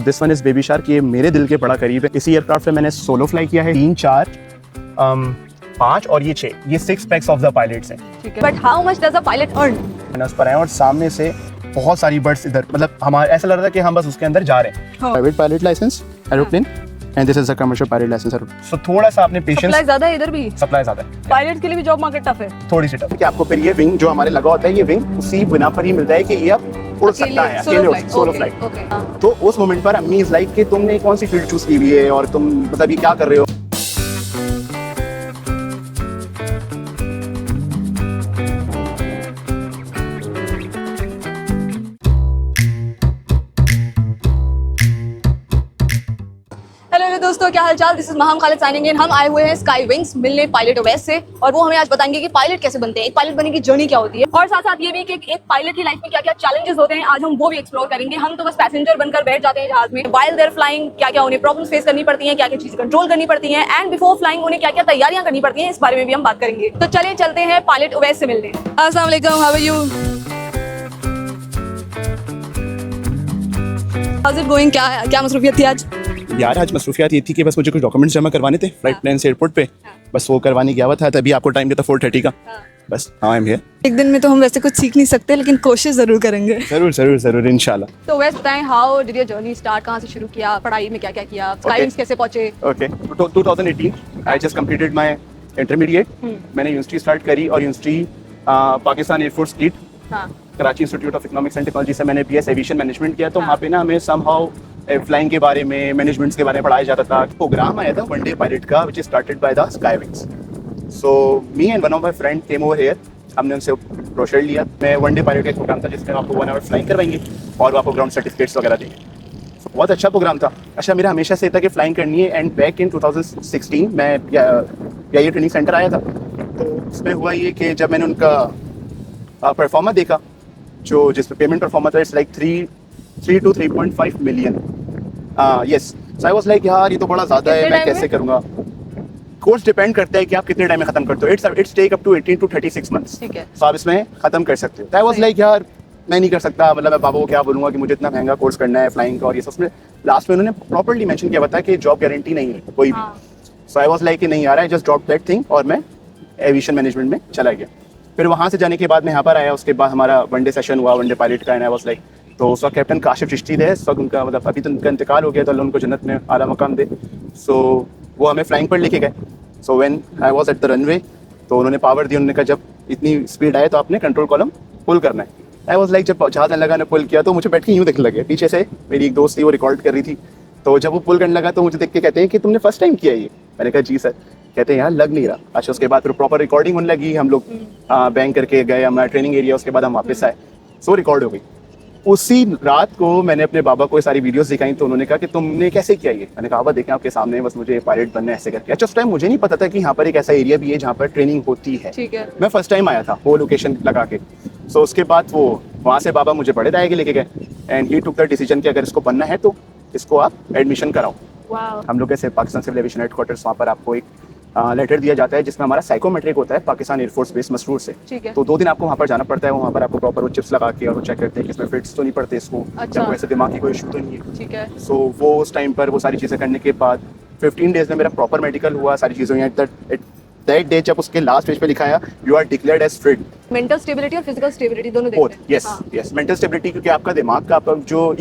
This one is baby shark, ये मेरे दिल के बड़ा करीब है। इसी एयरक्राफ्ट में मैंने सोलो फ्लाई किया है। 3, 4, 5 और ये 6, ये 6 पैक्स ऑफ द पायलट्स हैं। But how much does a pilot earn? मैंने उस पर आए और सामने से बहुत सारी बर्ड्स इधर, मतलब हमारा ऐसा लग रहा था कि हम बस उसके अंदर जा रहे हैं। Private pilot licence aeroplane and this is a commercial pilot licence. So थोड़ा सा आपने पेशेंस, सप्लाई ज्यादा है इधर भी, सप्लाई ज्यादा है। पायलट के लिए भी जॉब मार्केट टफ है, थोड़ी सी टफ है कि आपको फिर ये विंग जो हमारे लगा होता है, ये विंग उसी बिना पर ही मिलता है कि ये अब उड़ सकता है अकेले, सोलो फ्लाइट। तो उस मोमेंट पर अम्मी इज लाइक कि तुमने कौन सी फील्ड चूज की हुई है और तुम मतलब ये क्या कर रहे हो। दोस्तों क्या हालचाल, this is Maham Khalid signing in. हम आए हुए हैं स्काई विंग्स मिलने पायलट ओवैस से, और वो हमें आज बताएंगे कि पायलट कैसे बनते हैं, एक पायलट बनने की जर्नी क्या होती है, और साथ साथ ये भी कि एक पायलट की लाइफ में क्या क्या चैलेंजेस होते हैं, आज हम वो भी एक्सप्लोर करेंगे। हम तो बस पैसेंजर बनकर बैठ जाते हैं जहाज में, व्हाइल देयर फ्लाइंग क्या क्या उन्हें प्रॉब्लम्स फेस करनी पड़ती हैं, क्या क्या चीजें कंट्रोल करनी पड़ती हैं, एंड बिफोर फ्लाइंग उन्हें क्या क्या तैयारियां करनी पड़ती हैं, इस बारे में भी हम बात करेंगे। तो चलिए चलते हैं पायलट ओवैस से मिलने। अस्सलाम वालेकुम, how are you? How is it going? क्या मसरूफियत थी आज? यार आज मसरूफियात ये थी कि बस मुझे कुछ डॉक्यूमेंट्स जमा करवाने थे फ्लाइट प्लान से एयरपोर्ट पे, बस वो करवाने गया हुआ था। तभी आपको टाइम देता 4:30 का। बस हाँ, आई एम हियर। एक दिन में तो हम वैसे कुछ सीख नहीं सकते, लेकिन कोशिश जरूर करेंगे। जरूर जरूर जरूर इंशाल्लाह। तो वैसे बताएं, how did your journey start? कहाँ से शुरू किया, पढ़ाई में क्या क्या किया, स्काई विंग्स कैसे पहुंचे? Okay, 2018 I just completed my intermediate. मैंने यूनिवर्सिटी स्टार्ट करी और university Pakistan air force fleet, Karachi institute of economics and technology से मैंने बीएस एविएशन मैनेजमेंट किया। तो वहाँ पे ना हमें समहाउ फ्लाइंग के बारे में, मैनेजमेंट्स के बारे में पढ़ाया जाता था। प्रोग्राम आया था वनडे पायलट का, which is started by the sky wings. So me and one of my friend came over here, हमने उनसे ब्रोशर लिया। मैं वनडे पायलट का एक प्रोग्राम था जिसमें आपको 1 आवर फ्लाइंग करवाएंगे और आपको ग्राउंड सर्टिफिकेट्स वगैरह देंगे। बहुत अच्छा प्रोग्राम था। अच्छा, मेरा हमेशा से था कि फ्लाइंग करनी है, एंड बैक इन 2016 मैं ये ट्रेनिंग सेंटर आया था। तो उसमें हुआ ये कि जब मैंने उनका परफॉर्मा देखा, जो जिस पे पेमेंट परफॉर्मा था, it's like 3 to 3.5 million. Yes, so I was like यार ये तो बड़ा ज़्यादा है, मैं कैसे करूँगा। कोर्स डिपेंड करता है कि आप कितने टाइम में खत्म करते हो। It's take up to 18 to 36 months. ठीक है, तो आप इसमें खत्म कर सकते हो। आई वाज लाइक यार मैं नहीं कर सकता, मतलब मैं बाबा को क्या बोलूँगा कि मुझे इतना महंगा कोर्स करना है फ्लाइंग का और ये सब। में लास्ट में उन्होंने प्रॉपर्ली मेंशन किया था कि जॉब गारंटी नहीं है कोई भी। सो आई वाज लाइक कि नहीं यार, I just drop that thing और मैं एविएशन मैनेजमेंट में चला गया। फिर वहाँ से जाने के बाद मैं यहाँ पर आया। उसके बाद हमारा वनडे सेशन हुआ, वनडे पायलट का, एंड आई वाज लाइक, तो उस वक्त कैप्टन काशिफ चिश्ती थे, उस वक्त उनका मतलब अभी तो उनका इंतकाल हो गया, तो अल्लाह उनको जन्नत में आला मकाम दे। सो वो हमें फ्लाइंग पर लेके गए। So when I was at the runway, तो उन्होंने पावर दी। उन्होंने कहा जब इतनी स्पीड आए तो आपने कंट्रोल कॉलम पुल करना है। आई वाज लाइक, जब जहाज लगा ने पुल किया तो मुझे बैठ के यूँ दिखने लगे। पीछे से मेरी एक दोस्त थी, वो रिकॉर्ड कर रही थी। तो जब वो पुल करने लगा तो मुझे देख के कहते हैं कि तुमने फर्स्ट टाइम किया ये? मैंने कहा जी सर। कहते हैं यार लग नहीं रहा। अच्छा, उसके बाद फिर प्रॉपर रिकॉर्डिंग होने लगी। हम लोग बैंक करके गए हमारा ट्रेनिंग एरिया, उसके बाद हम वापस आए, सो रिकॉर्ड हो गई। उसी रात को मैंने अपने बाबा को ये सारी वीडियोस दिखाई, तो उन्होंने कहा कि तुमने कैसे किया ये? मैंने कहा बाबा देखें आपके सामने, बस मुझे पायलट बनना है ऐसे करके। अच्छा, उस टाइम मुझे नहीं पता था कि यहाँ पर एक ऐसा एरिया भी है जहाँ पर ट्रेनिंग होती है। ठीक है, मैं फर्स्ट टाइम आया था वो लोकेशन लगा के। सो उसके बाद वो वहाँ से बाबा मुझे बड़े दाए के लेके गए, and he took the decision कि अगर इसको बनना है तो इसको आप एडमिशन कराओ। हम लोग कैसे पाकिस्तान सिविल एविएशन हेडक्वार्टर्स, वहाँ पर आपको एक लेटर दिया जाता है जिसमें हमारा साइकोमेट्रिक होता है पाकिस्तान एयरफोर्स बेस मसरूर से। तो 2 दिन आपको वहाँ पर जाना पड़ता है। वहाँ पर आपको प्रॉपर वो चिप्स लगा के और वो चेक करते हैं कि इसमें फिट्स तो नहीं पड़ते इसको, अच्छा, या ऐसे दिमाग की कोई इशू तो नहीं है। ठीक है, सो वो उस टाइम पर वो सारी चीज़ें करने के बाद 15 डेज में मेरा प्रॉपर मेडिकल हुआ, सारी चीज़ें हुई। दैट डे जब उसके लास्ट पेज पे लिखा है you are declared as fit. Mental stability और फिजिकल स्टेबिलिटी दोनों देखते हैं। यस यस, मेंटल स्टेबिलिटी क्योंकि आपका दिमाग का आपका जो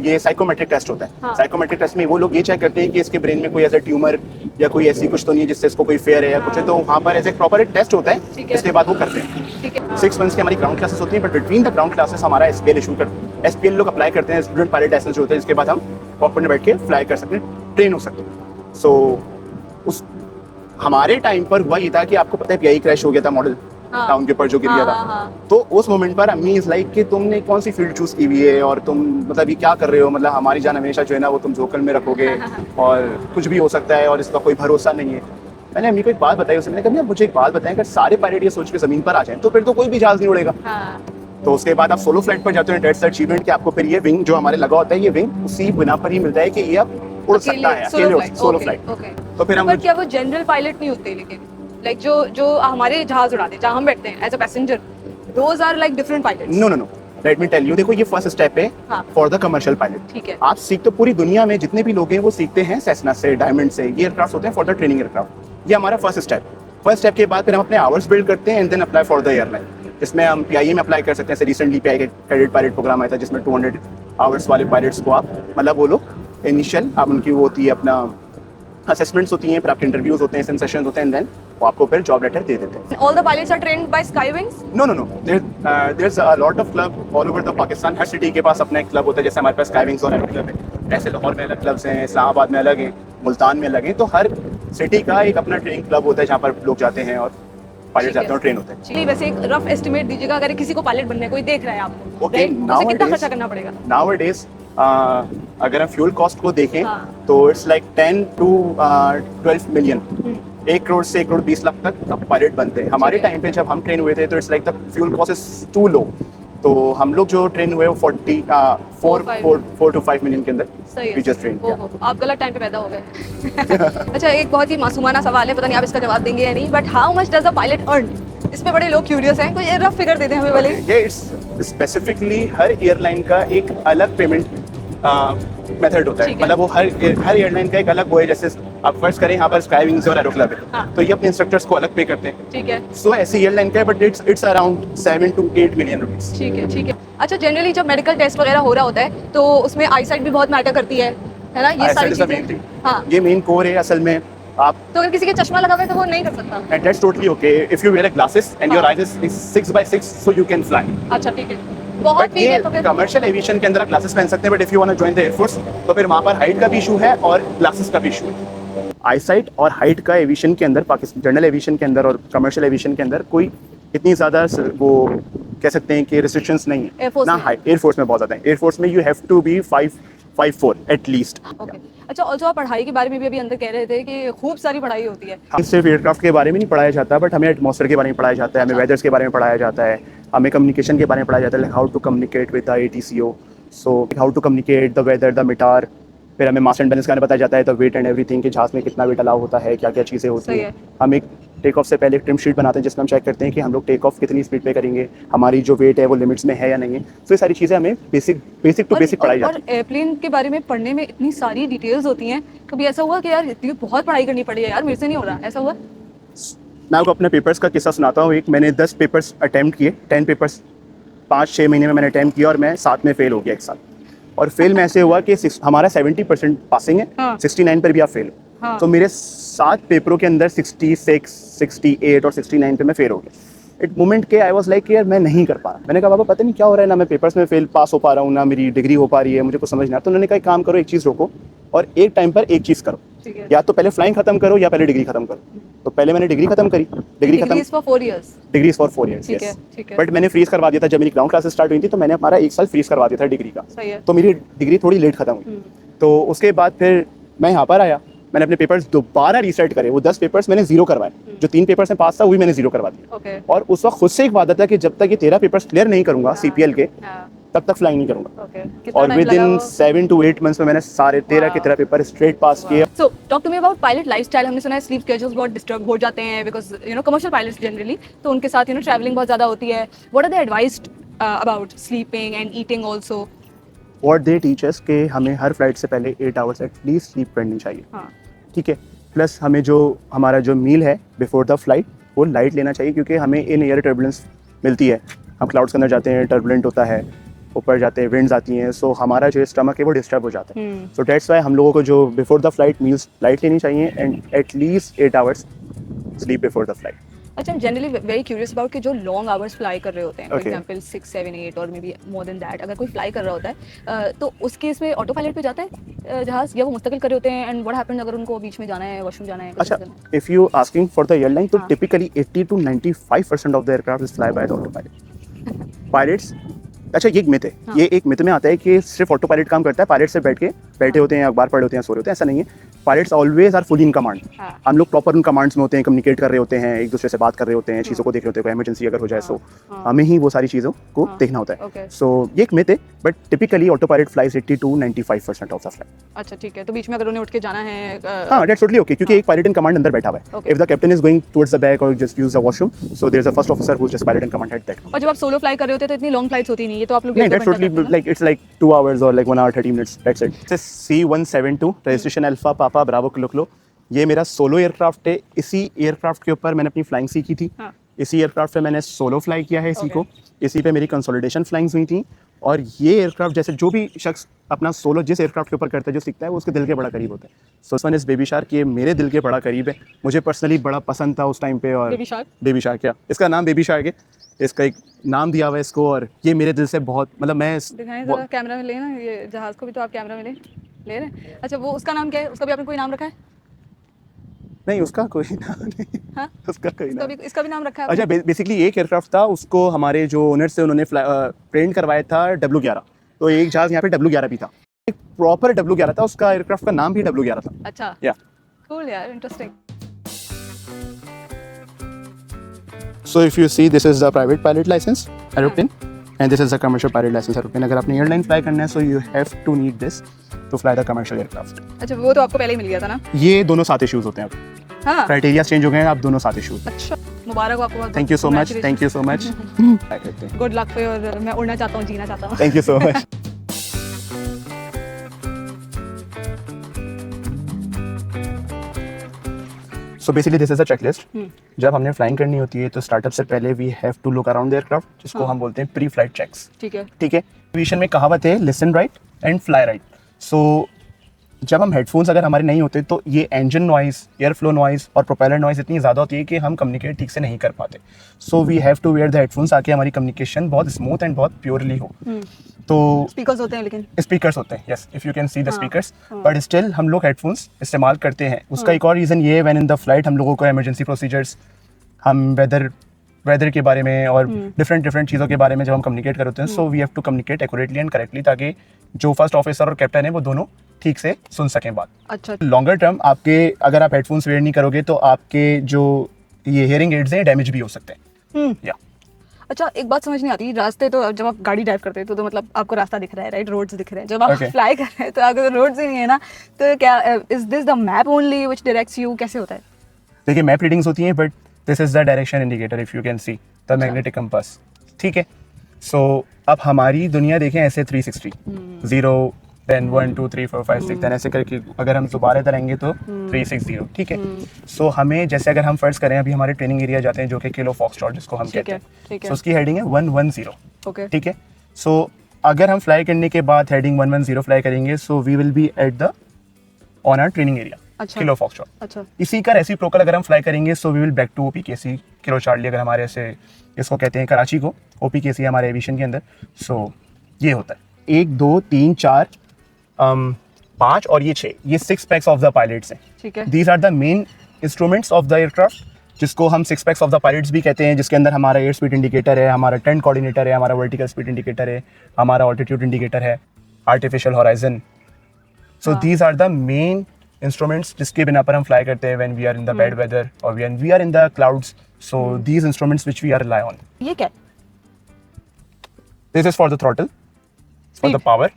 ये साइकोमेट्रिक टेस्ट होता है। साइकोमेट्रिक टेस्ट में वो लोग ये चेक करते हैं कि इसके ब्रेन में कोई ऐसा ट्यूमर या कोई ऐसी कुछ तो नहीं है जिससे इसको कोई फेयर है या कुछ है। तो वहाँ पर ऐसे प्रॉपर एक टेस्ट होता है, इसके बाद वो करते हैं। 6 मंथ्स की हमारी ग्राउंड क्लासेस होती है, but between the ground classes हमारा एसपीएल इशू करते हैं। एसपीएल लोग अप्लाई करते हैं, स्टूडेंट पायलट लाइसेंस जो होते हैं, जिसके बाद हम कॉकपिट में बैठ के फ्लाई कर सकते हैं, ट्रेन हो सकते हैं। सो उस हमारे टाइम पर हुआ ये था कि आपको पता है पीआई क्रैश हो गया था, मॉडल टाउन के ऊपर जो गिर गया था। तो उस मोमेंट पर अम्मी इज लाइक कि तुमने कौन सी फील्ड चूज की हुई है और तुम मतलब ये क्या कर रहे हो, मतलब हमारी जान हमेशा जो है ना वो तुम जोकल में रखोगे और कुछ भी हो सकता है और इसका कोई भरोसा नहीं है। मैंने अम्मी को एक बात बताई, उसने कहा मुझे एक बात बताएं, अगर सारे पायलट ये सोच के जमीन पर आ जाए तो फिर तो कोई भी जहाज नहीं उड़ेगा। तो उसके बाद आप सोलो फ्लाइट पर जाते हो, दैट्स द अचीवमेंट कि आपको फिर ये विंग जो हमारे लगा होता है, ये विंग उसी बिना पर ही मिलता है कि ये अब उड़ सकता है अकेले, सोलो फ्लाइट। तो फिर हम क्या वो जनरल पायलट नहीं होते, लेकिन लाइक जो हमारे जहाज उड़ाते हैं, जहाँ हम बैठते हैं as a passenger, those are like different pilots? No no no, let me tell you, देखो ये फर्स्ट स्टेप है हाँ। For the commercial pilot. ठीक है। आप सीख तो पूरी दुनिया में जितने भी लोग हैं वो सीखते हैं सेसना से, डायमंड से, ये एयरक्राफ्ट होते हैं फॉर द ट्रेनिंग एयरक्राफ्ट। ये हमारा फर्स्ट स्टेप के बाद फिर हम अपने आवर्स बिल्ड करते हैं and then apply for the airline, जिसमें हम PIA में अप्लाई कर सकते हैं। Recently PIA cadet pilot program आया था जिसमें 200 आवर्स वाले पायलट्स को आप मतलब वो लोग इनिशियल आप उनकी वो होती है अपना असेसमेंट्स होती हैं, फिर आपके इंटरव्यूज होते हैं, सेशंस होते हैं एंड देन वो आपको फिर जॉब लेटर दे देते हैं। All the pilots are trained by Skywings? No. There's a lot of club all over the Pakistan. Her city के पास अपना एक क्लब होता है, जैसे हमारे पास स्काईविंग्स और क्लब है, ऐसे लाहौर में अलग क्लब्स हैं, इस्लामाबाद में अलग हैं, मुल्तान में अलग हैं। तो हर सिटी का एक अपना ट्रेनिंग क्लब होता है जहाँ पर लोग जाते हैं और पायलट जाते हैं और ट्रेन होते हैं। चलिए, वैसे एक रफ एस्टिमेट दीजिएगा अगर किसी को पायलट बनना है, कोई देख रहा है आपको, Okay, right? उसे कितना खर्चा करना पड़ेगा? Nowadays, अगर हम फ्यूल कॉस्ट को देखें हाँ। तो it's like 10 to 12 million, 1 crore से 1 करोड़ 20 लाख तक अब पायलट बनते हैं। हमारे टाइम पे जब हम ट्रेन हुए थे तो it's like the fuel cost is too low, तो हम लोग जो ट्रेन हुए वो 4 to 5 मिलियन के अंदर सही we just है। trained, ओहो, आप गलत टाइम पे पैदा हो गए। अच्छा, एक बहुत ही मासूमाना सवाल है, पता नहीं आप इसका जवाब देंगे या नहीं, but how much does a pilot earn? इस पे बड़े लोग क्यूरियस हैं, कोई रफ फिगर दे दें हमें भले। ये इट्स स्पेसिफिकली हर एयरलाइन का एक अलग पेमेंट मेथड होता है, ठीक है। मतलब वो हर एयरलाइन का एक अलग वो है। जैसे आप फर्स्ट करें यहाँ पर स्काईविंग्स और एरो क्लब है, हाँ। तो ये अपने इंस्ट्रक्टर्स को अलग पे करते हैं। ठीक है, सो ऐसी एयरलाइन का है, but it's around 7 to 8 million rupees. ठीक है। अच्छा, जनरली जब मेडिकल टेस्ट वगैरह हो रहा होता है तो उसमें आईसाइट भी बहुत मैटर करती है ना? ये सारी चीजें। हाँ, ये मेन कोर है असल में। आप तो अगर किसी के चश्मा लगा हुआ है तो वो नहीं कर सकता? and that's totally okay if you wear a glasses and your हाँ। eyes is 6x6 so you can fly। अच्छा, ठीक है, बहुत बट ठीक है। ये तो फिर कमर्शियल एविएशन के अंदर आप ग्लासेस पहन सकते हैं, but if you want to join the air force तो फिर वहाँ पर हाइट का भी इशू है और ग्लासेस का भी इशू है। आईसाइट और हाइट का एविएशन के अंदर, पाकिस्तान जनरल एविएशन के अंदर और कमर्शियल एविएशन के अंदर कोई इतनी ज़्यादा वो कह सकते हैं कि रिस्ट्रिक्शंस नहीं है एयरफोर्स ना। में? हाइट एयरफोर्स में बहुत ज़्यादा है। एयरफोर्स में you have to be 5'4" at least. Okay. अच्छा, ऑल्सो आप पढ़ाई के बारे में भी अभी अंदर कह रहे थे कि खूब सारी पढ़ाई होती है। हम सिर्फ एयरक्राफ्ट के बारे में नहीं पढ़ाया जाता, बट हमें एटमॉस्फेयर के बारे में पढ़ाया जाता है, हमें वेदर्स के बारे में पढ़ाया जाता है, हमें कम्युनिकेशन के बारे में पढ़ाया जाता है, how to communicate with the ATCO, so how to communicate the weather, the METAR. फिर हमें मास एंड बैलेंस का बताया जाता है, द वेट एंड एवरीथिंग, कि जहाज में कितना वेट अलाउ होता है, क्या क्या चीज़ें होती सही हैं। है। हम एक टेक ऑफ से पहले एक ट्रिम शीट बनाते हैं जिसमें हम चेक करते हैं कि हम लोग टेक ऑफ कितनी स्पीड पे करेंगे, हमारी जो वेट है वो लिमिट्स में है या नहीं है। तो ये सारी चीज़ें हमें बेसिक टू बेसिक पढ़ाई जाती है। और एयरप्लेन के बारे में पढ़ने में इतनी सारी डिटेल्स होती हैं, कभी ऐसा हुआ कि यार इतनी बहुत पढ़ाई करनी पड़ी है यार, मेरे से नहीं हो रहा, ऐसा हुआ? मैं आपको अपने पेपर्स का किस्सा सुनाता हूँ। एक मैंने 10 पेपर्स अटैम्प्ट किए, 10 पेपर्स 5-6 महीने में मैंने अटैम्प्ट किया और मैं 7 में फेल हो गया एक साल। और फेल में ऐसे हुआ कि हमारा 70% पासिंग है, हाँ। 69 पर भी आप फेल हो। हाँ। तो मेरे 7 पेपरों के अंदर 66, 68 और 69 पे मैं फेल हो गया। एक मोमेंट के आई वाज लाइक यार मैं नहीं कर पा रहा। मैंने कहा बाबा पता नहीं क्या हो रहा है, ना मैं पेपर्स में फेल पास हो पा रहा हूँ, ना मेरी डिग्री हो पा रही है, मुझे कुछ समझ नहीं आता। तो उन्होंने कहा एक काम करो, एक चीज़ रोको और एक टाइम पर एक चीज़ करो, ठीक है। या तो पहले फ्लाइंग खत्म करो या पहले डिग्री खत्म करो। तो पहले मैंने डिग्री खत्म करी, डिग्री खत्म Degrees for 4 years। Degrees for 4 years, ठीक है, yes। ठीक है। बट मैंने फ्रीज करवा दिया था जब मेरी ग्राउंड क्लासेस स्टार्ट हुई थी, तो मैंने हमारा 1 साल फ्रीज करवा दिया था डिग्री का। सही है। तो मेरी डिग्री थोड़ी लेट खत्म हुई। तो उसके बाद फिर मैं यहाँ पर आया, मैंने अपने पेपर्स दोबारा रीसेट करे। वो 10 पेपर्स मैंने 0 करवाए, जो 3 पेपर्स में पास था वही मैंने 0 करवा दिया। ओके। और उस वक्त खुद से एक वादा था कि जब तक ये 13 पेपर्स क्लियर नहीं करूंगा CPL के, हाँ, तब तक फ्लाइंग नहीं करूंगा। ओके। कितना और टाइम विद लगा इन वो? 7 to 8 मंथ्स में मैंने सारे 13 के 13 पेपर स्ट्रेट पास किए। So talk to me about pilot lifestyle। हमने सुना है स्लीप स्केड्यूल्स बहुत डिस्टर्ब हो जाते हैं बिकॉज कमर्शियल पायलट्स जनरली, तो उनके साथ ट्रैवलिंग बहुत ज़्यादा होती है। What are the advised about sleeping and eating also? What they teach us कि हमें हर फ्लाइट से पहले 8 आवर्स एटलीस्ट स्लीप करनी चाहिए, हाँ, ठीक है। प्लस हमें जो हमारा जो मील है बिफोर द फ्लाइट वो लाइट लेना चाहिए, क्योंकि हमें इन एयर टर्बुलेंस मिलती है। हम क्लाउड्स के अंदर जाते हैं, टर्बुलेंट होता है, ऊपर जाते हैं, विंड्स आती हैं, सो हमारा जो स्टमक है वो डिस्टर्ब हो जाता है। सो दैट्स वाई हम लोगों को जो before the flight meals light लेनी चाहिए and at least 8 hours sleep before the flight. अच्छा, I'm generally very curious about कि जो लॉन्ग आवर्स फ्लाई कर रहे होते हैं, फॉर Okay. एग्जांपल 6, 7, 8 और may be more than that, अगर कोई फ्लाई कर रहा होता है तो उस केस में ऑटो पायलट पे जाता है जहाज, या वो मुस्तकिल कर रहे होते हैं? एंड व्हाट हैपेंस अगर उनको बीच में जाना है, वॉशरूम जाना है, कुछ अच्छा, ऐसा करना है? If you asking for the airline तो हाँ। Typically 80 to 95% of the aircraft is fly by the auto pilot. Pilots, अच्छा ये एक मिथ है, ये एक मिथ में आता है कि सिर्फ ऑटो पायलट काम करता है, पायलट से बैठे होते हैं, अखबार पढ़ होते हैं, सो रहे होते हैं, ऐसा नहीं है। Pilots always are fully in command. हाँ। हम लोग प्रॉपर उन कमांड्स में होते हैं, कम्युनिकेट कर रहे होते हैं, एक दूसरे से बात कर रहे होते हैं, चीज़ों को देख रहे होते हैं, कोई इमरजेंसी अगर हो जाए तो हमें ही वो सारी चीज़ों को देखना होता है। सो ये एक मिथ है, but typically auto pilot flies 80 to 95% of the flight. अच्छा ठीक है, तो बीच में अगर उन्हें उठ के जाना है हाँ, दैट्स टोटली ओके, क्योंकि एक पायलट इन कमांड अंदर बैठा हुआ है। If the captain is going towards the back और just use the washroom, so there is a first officer who is just pilot in command at that. और जब आप सोलो फ्लाई कर रहे होते हैं तो इतनी लॉन्ग फ्लाइट्स होती नहीं है, तो आप लोग नहीं, that's totally like it's like 2 hours और like 1 hour 30 minutes, that's it. This C172 registration alpha पापा ब्रावो क्लो, ये मेरा सोलो एयरक्राफ्ट है। इसी एयरक्राफ्ट के ऊपर मैंने अपनी फ्लाइंग सीखी थी। इसी एयरक्राफ्ट पे मैंने सोलो फ्लाई किया है इसी को, इसी पे मेरी कंसोलिडेशन फ्लाइंग्स हुई थी। और ये एयरक्राफ्ट जैसे जो भी शख्स अपना सोलो जिस एयरक्राफ्ट के ऊपर करता है, जो सीखता है, वो उसके दिल के बड़ा करीब होता है। So this one is baby shark, ये मेरे दिल के बड़ा करीब है, मुझे पर्सनली बड़ा पसंद था उस टाइम पे। और बेबी शार्क क्या, इसका नाम बेबी शार्क है, इसका एक नाम दिया हुआ है इसको, और ये मेरे दिल से बहुत, मतलब मैं दिखाएं जरा कैमरा में ले ना, ये जहाज को भी तो आप कैमरा में ले रहे हैं। अच्छा, वो उसका नाम क्या है? उसका भी आपने कोई नाम रखा है? नहीं, उसका कोई नाम नहीं। हाँ? उसका कोई नाम, इसका भी नाम रखा है? अच्छा, बेसिकली एक एयरक्राफ्ट था, उसको हमारे जो ओनर्स थे उन्होंने ट्रेंड करवाया था W11, तो एक जहाज यहाँ पे W11 भी था, एक प्रॉपर W11 था, उसका एयरक्राफ्ट का नाम भी W11 था। अच्छा, या कूल यार, interesting. So if you see, this is the private pilot license aeroplane and this is the commercial pilot license aeroplane. अगर आपने एयरलाइन फ्लाई करना है, so you have to need this to fly the commercial aircraft. अच्छा, वो तो आपको पहले ही मिल गया था ना? ये दोनों साथ इश्यूज होते हैं अब, हाँ, क्राइटेरिया चेंज हो गए हैं, आप दोनों साथ इश्यूज। अच्छा, मुबारक हो आपको। Thank you so much, thank you so much. Good luck for your, मैं उड़ना चाहता हूँ, जीना चाहता हूँ। Thank you so much. So basically this is a checklist. जब हमने फ्लाइंग करनी होती है तो स्टार्टअप से पहले we have to look around the aircraft, जिसको हम बोलते हैं प्री फ्लाइट चेक्स। ठीक है, ठीक है। एविएशन में कहावत है, listen right and fly right. So जब हम हेडफोन्स अगर हमारे नहीं होते तो ये engine noise, air flow noise और प्रोपेलर नॉइज इतनी ज़्यादा होती है कि हम कम्युनिकेट ठीक से नहीं कर पाते। So we have to wear the headphones ताकि हमारी कम्युनिकेशन बहुत स्मूथ एंड बहुत प्योरली हो। तो स्पीकर्स होते हैं, लेकिन स्पीकर्स होते हैं, yes, if you can see the speakers, but still हम लोग हेडफोन्स इस्तेमाल करते हैं। उसका एक और रीज़न ये है, व्हेन इन द फ्लाइट हम लोगों को इमरजेंसी प्रोसीजर्स, हम वेदर के बारे में और डिफरेंट चीज़ों के बारे में जब हम कम्युनिकेट करते हैं, so we have to communicate accurately and correctly, ताकि जो फर्स्ट ऑफिसर और कैप्टन है वो दोनों ठीक से सुन सकें बात। अच्छा, लॉन्गर टर्म आपके अगर आप हेडफोन्स वेयर नहीं करोगे तो आपके जो ये हियरिंग एड्स हैं डैमेज भी हो सकते हैं। या अच्छा, एक बात समझ नहीं आती, रास्ते तो जब आप गाड़ी ड्राइव करते हैं तो मतलब आपको रास्ता दिख रहा है, राइट, रोड्स दिख रहे हैं। जब आप फ्लाई कर रहे हैं तो अगर रोड्स ही नहीं है ना, तो क्या is this the map only which directs you, कैसे होता है? देखिए, मैप रीडिंग्स होती हैं, but this is the direction indicator, if you can see the magnetic compass. ठीक है। सो अब हमारी दुनिया देखें ऐसे 360, 0 10 1 2 3 4 5 6 10 ऐसे करके अगर हम दोबारा इधर आएंगे तो 360। ठीक है। सो हमें जैसे अगर हम फर्ज करें, अभी हमारे ट्रेनिंग एरिया जाते हैं जो कि किलो फॉक्सट्रॉट जिसको हम कहते हैं, सो उसकी हेडिंग है 110। ओके, ठीक है। सो अगर हम फ्लाई करने के बाद हेडिंग 110 फ्लाई करेंगे, so we will be at the on hour training area. अच्छा, किलो फॉक्सट्रॉट। अच्छा, इसी का रेसिप्रोकल अगर हम फ्लाई करेंगे, so we will back to OPKC kilo charlie, अगर हमारे ऐसे इसको कहते हैं कराची को, OPKC हमारे एविएशन के अंदर। सो ये होता है 1 2 3 4 5 और ये 6, ये 6 पैक्स ऑफ द पायलट्स हैं। ठीक है। These are the main instruments of the aircraft, जिसको हम 6 पैक्स ऑफ द पायलट्स भी कहते हैं, जिसके अंदर हमारा एयर स्पीड इंडिकेटर है, हमारा टर्न कोऑर्डिनेटर है, हमारा वर्टिकल स्पीड इंडिकेटर है, हमारा ऑल्टीट्यूड इंडिकेटर है, artificial horizon. So these are the main instruments जिसके बिना पर हम फ्लाई करते हैं when we are in the bad weather और when we are in the clouds. So these instruments which we are rely on. ये क्या? This is for the throttle, for the power.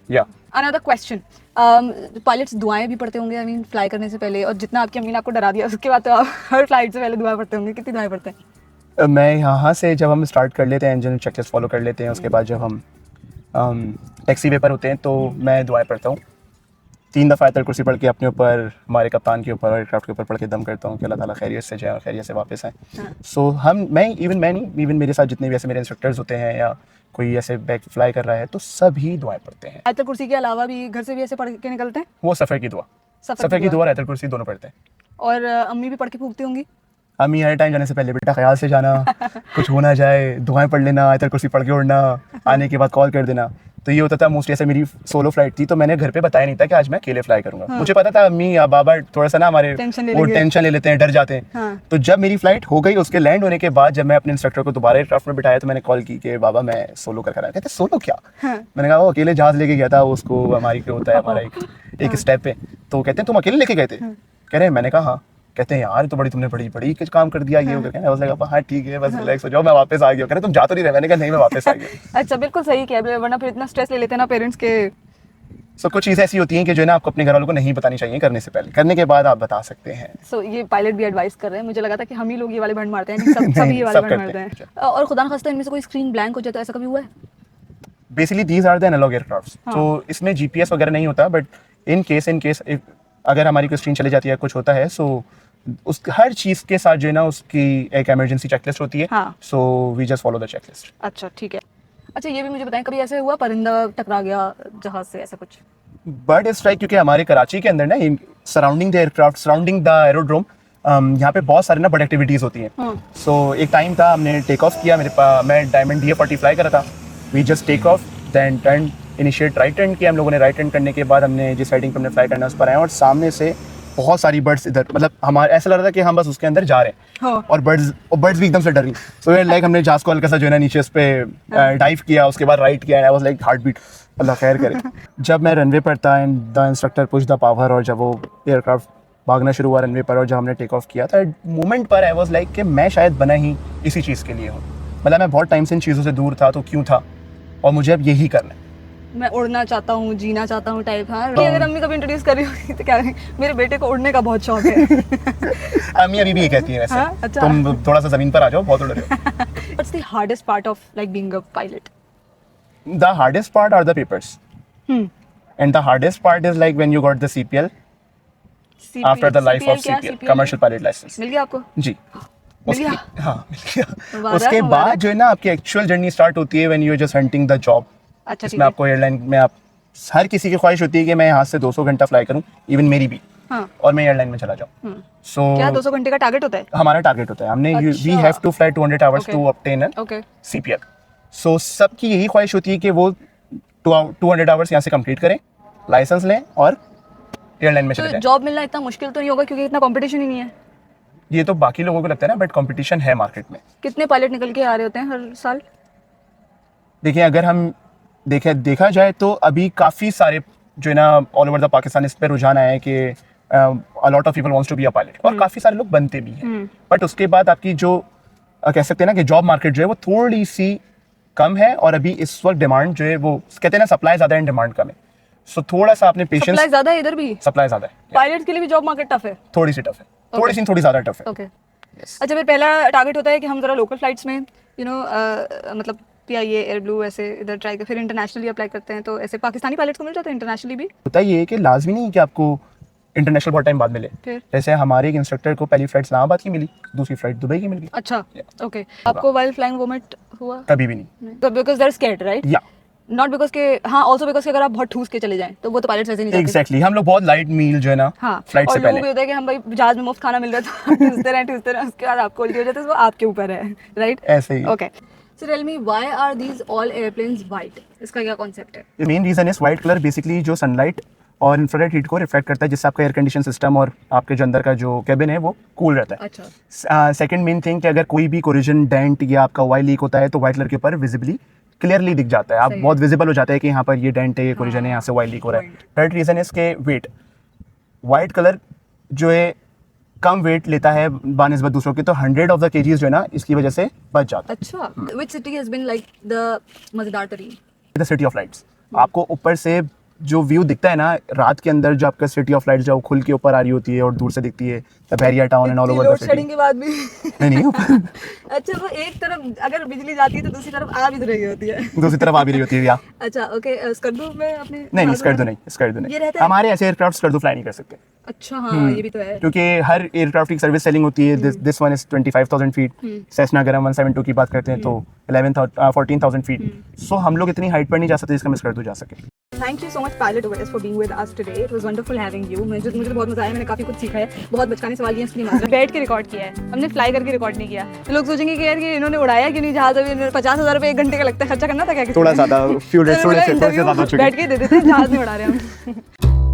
या अनदर क्वेश्चन, पायलट्स दुआएं भी पढ़ते होंगे, I mean fly करने से पहले, और जितना आपकी अम्मी ने आपको डरा दिया उसके बाद तो आप हर फ्लाइट से पहले दुआ पढ़ते होंगे। कितनी दुआएं पढ़ते हैं? मैं यहाँ से जब हम स्टार्ट कर लेते हैं, इंजन चेकलिस्ट फॉलो कर लेते हैं, उसके बाद जब हम टैक्सी वे पर होते हैं तो मैं दुआएं पढ़ता हूँ। 3 दफ़ा आयतल कुर्सी पढ़ के अपने ऊपर, हमारे कप्तान के ऊपर और एयरक्राफ्ट के ऊपर पढ़ के दम करता हूँ कि अल्लाह ताला खैरियत से जाए और खैरियत से वापस आए। सो मैं नहीं, इवन मेरे साथ जितने भी ऐसे मेरे इंस्ट्रक्टर्स होते हैं या कोई ऐसे बैक फ्लाई कर रहा है तो सभी दुआएं पढ़ते हैं। आयतल कुर्सी के अलावा भी घर से भी ऐसे पढ़ के निकलते हैं? वो सफ़र की दुआ, सफ़र की दुआ और आयतल कुर्सी दोनों पढ़ते हैं। और अम्मी भी पढ़ के फूकती होंगी? अम्मी हर टाइम जाने से पहले, बेटा ख्याल से जाना, कुछ हो ना जाए, दुआएं पढ़ लेना, आयतल कुर्सी पढ़ के उड़ना, आने के बाद कॉल कर देना। तो ये होता था मोस्टली। ऐसे मेरी सोलो फ्लाइट थी तो मैंने घर पे बताया नहीं था कि आज मैं अकेले फ्लाई करूंगा। मुझे पता था अम्मी या बाबा थोड़ा सा ना हमारे वो टेंशन ले लेते हैं, डर जाते हैं। तो जब मेरी फ्लाइट हो गई, उसके लैंड होने के बाद जब मैं अपने इंस्ट्रक्टर को दोबारा एयरक्राफ्ट में बिठाया तो मैंने कॉल की कि बाबा मैं सोलो कर आया। कहते सोलो क्या? मैंने कहा वो अकेले जहाज लेके गया था, उसको हमारी होता है हमारा एक स्टेप पे, तो कहते हैं तुम अकेले लेके गए थे? कह रहे हैं मैंने कहा हाँ। कहते हैं यार तो तुमने बड़ी कुछ काम कर दिया ये हो गया। बस लगा हाँ ठीक है बस रिलैक्स हो जाओ मैं वापस आ गया। कह रहे तुम जा तो नहीं रहे? मैंने कहा नहीं मैं वापस आ गया। अच्छा बिल्कुल सही किया, वरना फिर इतना स्ट्रेस ले लेते हैं ना पेरेंट्स के। सब कुछ चीज़ें ऐसी होती हैं कि जो है ना आपको अपने घर वालों को नहीं बतानी चाहिए करने से पहले, करने के बाद आप बता सकते हैं। सो ये पायलट भी एडवाइस कर रहे हैं, मुझे लगा था कि हम ही लोग ये वाले भंड मारते हैं, सब ये वाले भंड मारते हैं। और खुदा न खास्ता इनमें से कोई स्क्रीन ब्लैंक हो जाए तो ऐसा कभी हुआ है? Basically these are the analog aircrafts, तो इसमें जीपीएस वगैरह नहीं होता, बट इन केस अगर हमारी कोई स्क्रीन चली जाती है कुछ होता है, सो उस हर चीज़ के साथ जो है ना उसकी एक इमरजेंसी चेकलिस्ट होती है। So we just follow the checklist. अच्छा ठीक है। अच्छा ये भी मुझे बताएं, कभी ऐसे हुआ परिंदा टकरा गया जहाज से, ऐसा कुछ? बर्ड स्ट्राइक, क्योंकि हमारे कराची के अंदर ना surrounding the aircraft, surrounding the aerodrome, यहाँ पे बहुत सारे ना बर्ड एक्टिविटीज़ होती हैं। सो एक टाइम था हमने टेक ऑफ किया, मेरे पास मैं डायमंड DA-40 फ्लाई करा था। We just take off then turn, initiate right turn किया हम लोगों ने। राइट टर्न करने के बाद हमने जिस साइडिंग पर हमने फ्लाई करना है उस पर आए और सामने से बहुत सारी बर्ड्स इधर, मतलब हमारे ऐसा लग रहा था कि हम बस उसके अंदर जा रहे हैं। और बर्ड्स भी एकदम से डर रही। सो लाइक हमने जहाज को हल्का सा जो है ना नीचे उस पर डाइव किया, उसके बाद राइट किया, I was like heart beat, Allah खैर करे। जब मैं रनवे पर था and the instructor push the power, और जब वो एयरक्राफ्ट भागना शुरू हुआ रनवे पर और जब हमने टेक ऑफ किया था, मोमेंट पर आई वाज लाइक कि मैं शायद बना ही इसी चीज़ के लिए हूँ। मतलब मैं बहुत टाइम से इन चीज़ों से दूर था, तो क्यों था, और मुझे अब यही करना है। मैं उड़ना चाहता हूँ, जीना चाहता हूँ टाइप। हाँ अगर अम्मी कभी इंट्रोड्यूस कर रही होगी तो क्या मेरे बेटे को उड़ने का बहुत शौक है। अम्मी अभी भी ये कहती है वैसे। हाँ? अच्छा। तुम थोड़ा सा जमीन पर आ जाओ, बहुत उड़ रहे हो। What's the hardest part of like being a pilot? The hardest part are the papers. And the hardest part is like when you got the CPL after the life of CPL, commercial pilot license. मिल गया आपको? जी। मिल गया? हाँ मिल गया। उसके बाद जो है ना आपकी एक्चुअल जर्नी स्टार्ट होती है when you are just hunting the job. अच्छा इसमें आपको एयरलाइन में आप हर किसी की ख्वाहिश होती है कि मैं यहाँ से 200 घंटा फ्लाई करूँ, इवन मेरी भी। हाँ। और मैं एयरलाइन में चला जाऊँ। सो क्या 200 घंटे का टारगेट होता है? हमारा टारगेट होता है, हमने we have to fly 200 hours to obtain an CPL। सो सबकी यही ख्वाहिश होती है कि वो 200 आवर्स यहाँ से कंप्लीट करें, लाइसेंस लें और एयरलाइन में चले जाएं। जॉब मिलना इतना मुश्किल तो नहीं होगा क्योंकि इतना कंपटीशन ही नहीं है? ये तो बाकी लोगों को लगता है ना, बट कंपटीशन है मार्केट में। कितने पायलट निकल के आ रहे होते हैं हर साल? देखिए अगर हम देखा जाए तो अभी काफ़ी सारे जो है ना ऑल ओवर द पाकिस्तान इस पर रुझान आया है कि a lot of people wants to be a pilot, और काफ़ी सारे लोग बनते भी हैं। बट उसके बाद आपकी जो कह सकते हैं ना कि जॉब मार्केट जो है वो थोड़ी सी कम है, और अभी इस वक्त डिमांड जो है वो कहते हैं ना सप्लाई ज़्यादा है, डिमांड कम है। सो थोड़ा सा आपने पेशेंस। सप्लाई ज़्यादा है इधर भी? सप्लाई ज़्यादा है। पायलट के लिए भी जॉब मार्केट टफ है? थोड़ी सी टफ है, थोड़ी ज़्यादा टफ है। ओके। अच्छा फिर पहला टारगेट होता है कि हम ज़रा लोकल फ्लाइट्स में मतलब PIA, एयर ब्लू ऐसे इधर ट्राई कर, फिर इंटरनेशनली अप्लाई करते हैं, तो ऐसे पाकिस्तानी पायलट को मिल जाता है इंटरनेशनली भी? होता ये है कि लाजमी नहीं कि आपको इंटरनेशनल बहुत टाइम बाद मिले। जैसे हमारे एक इंस्ट्रक्टर को पहली फ्लाइट इस्लामाबाद की मिली, दूसरी फ्लाइट दुबई की मिल गई। अच्छा ओके। आपको वाइल फ्लाइंग वोमिट हुआ? कभी भी नहीं। तो because they are scared right? या नॉट बिकॉज़ के, हाँ ऑल्सो बिकॉज़ के अगर आप बहुत ठूस के चले जाएं तो वो तो पायलट वैसे नहीं जाते। एग्जैक्टली हम लोग बहुत लाइट मील जो है ना फ्लाइट से पहले। और होता है कि हम भाई जहाज में मुफ्त खाना मिल रहा है तो ठूसते रहे उसके बाद आपको उल्टी हो जाती है, वो आपके ऊपर है राइट? ऐसे ही। Okay. So tell me, why are these all airplanes white? इसका क्या कॉन्सेप्ट है? The main reason is white color basically जो सनलाइट और इंफ्रारेड हीट को रिफ्लेक्ट करता है, जिससे आपका एयर कंडीशन सिस्टम और आपके जो अंदर का जो कैबिन है वो कूल रहता है। अच्छा। सेकंड मेन थिंग कि अगर कोई भी कोरिजन डेंट या आपका ऑयल लीक होता है तो व्हाइट कलर के ऊपर विजिबली क्लियरली दिख जाता है, आप बहुत विजिबल हो जाता है कि यहाँ पर ये डेंट है, ये कोरिजन है, यहाँ से ऑयल लीक हो रहा है। थर्ड रीजन इज के वेट, वाइट कलर जो है कम वेट लेता है बानिस्बत दूसरों के, तो 100 ऑफ द केजीज जो है ना इसकी वजह से बच जाता है। अच्छा। Which city has been like the मजेदार तरीन? The city of lights. आपको ऊपर से जो व्यू दिखता है ना रात के अंदर, जो आपका सिटी ऑफ लाइट्स जो खुल के ऊपर आ रही होती है और दूर से दिखती है the Bairia town and all over the city. Shedding के बाद भी नहीं ऊपर। अच्छा वो एक तरफ अगर बिजली जाती है तो दूसरी तरफ आ भी रही होती है। दूसरी तरफ आ भी रही होती है या। अच्छा ओके। स्कर्दू में अपने नहीं स्कर्दू नहीं, हमारे ऐसे एयरक्राफ्ट स्कर्दू फ्लाई नहीं कर सकते। अच्छा हाँ ये भी तो है, क्योंकि हर एयरक्राफ्ट की सर्विस सेलिंग होती है। This one is 25,000 feet, Cessna अगर हम 172 की बात करते हैं तो 14,000 फीट। सो हम लोग इतनी हाइट पर नहीं जा सकते जिसका हम स्कर्दू जा सके। Thank you so much pilot Owais for being with us today. It was wonderful having you. मुझे तो बहुत मजा आया, मैंने काफी कुछ सीखा है, बहुत बचकाने सवाल किए इसके लिए बैठ के रिकॉर्ड किया है हमने, फ्लाई करके रिकॉर्ड नहीं किया। लोग सोचेंगे कि यार कि इन्होंने उड़ाया क्यों नहीं जहाज, अभी 50,000 रुपए 1 घंटे का लगता है, खर्चा करना था क्या? थोड़ा ज्यादा फ्यूल रेट थोड़े से ज्यादा बैठ के दे देते, जहाज नहीं उड़ा रहे हम।